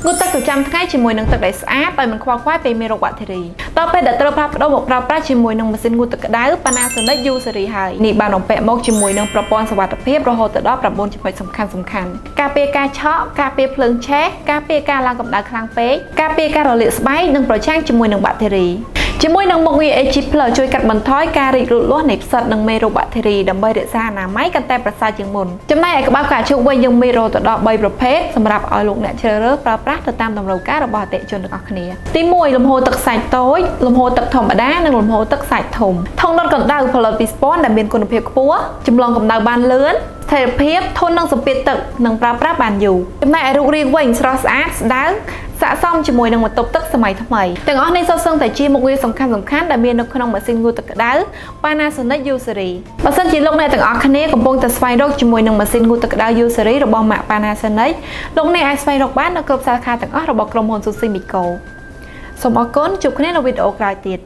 ងូទឹកប្រចាំថ្ងៃជាមួយនឹងទឹកដែលស្អាតដោយមិនខ្វល់ខ្វាយពីមេរោគបាក់តេរីតទៅពេលដែលត្រូវផ្លាស់ប្ដូរមកប្រើប្រាស់ជាមួយនឹងម៉ាស៊ីនងូទឹកក្តៅ Panasonic U Series ហើយនេះបានបំពាក់មកជាមួយនឹងប្រព័ន្ធសុវត្ថិភាពរហូតដល់9ចំណុចសំខាន់ការពារការឆក់ការពារភ្លើងឆេះការពារការឡើងកម្ដៅខ្លាំងពេកការពារការរលាកស្បែកនិងប្រឆាំងជាមួយនឹងបាក់តេរីជាមួយនឹងមុខងារ AG+ ជួយកាត់បន្ថយការរីកលូតលាស់នៃផ្សិតនិងមេរោគបាក់តេរីដើម្បីរក្សាអនាម័យកាន់តែប្រសើរជាងមុនចំណែកឯក្បាលផ្កាឈូកវិញយើងមានរហូតដល់3ប្រភេទសម្រាប់ឲ្យលោកអ្នកជ្រើសរើសប្រើប្រាស់ទៅតាមតម្រូវការរបស់អតិថិជនទាំងអស់គ្នាទី1លំហូរទឹកសាច់តូចលំហូរទឹកធម្មតានិងលំហូរទឹកសាច់ធំថង់ដុតកម្ដៅផលិតពីស្ពាន់ដែលមានគុណភាពខ្ពស់ចម្លងកម្ដៅបានលឿនស្ថិរភាពធន់នឹងសម្ពាធទឹកនិងប្រើប្រាស់បានយូរចំណែកឯរូបរាងវិញស្រស់ស្អាតស្ដើងស័ក្តិសមជាមួយនឹងបន្ទប់ទឹកសម័យថ្មីទាំងអស់នេះសុទ្ធសឹងតែជាមុខងារសំខាន់ដែលមាននៅក្នុងម៉ាស៊ីនងូទឹកក្តៅ Panasonic U Series បើសិនជាលោកអ្នកទាំងអស់គ្នាកំពុងតែស្វែងរកជាមួយនឹងម៉ាស៊ីនងូទឹកក្តៅ U Series របស់ម៉ាក Panasonic លោកអ្នកអាចស្វែងរកបាននៅគ្រប់សាខាទាំងអស់របស់ក្រុមហ៊ុន Sushi Miko សូមអរគុណជួបគ្នានៅវីដេអូក្រោយទៀត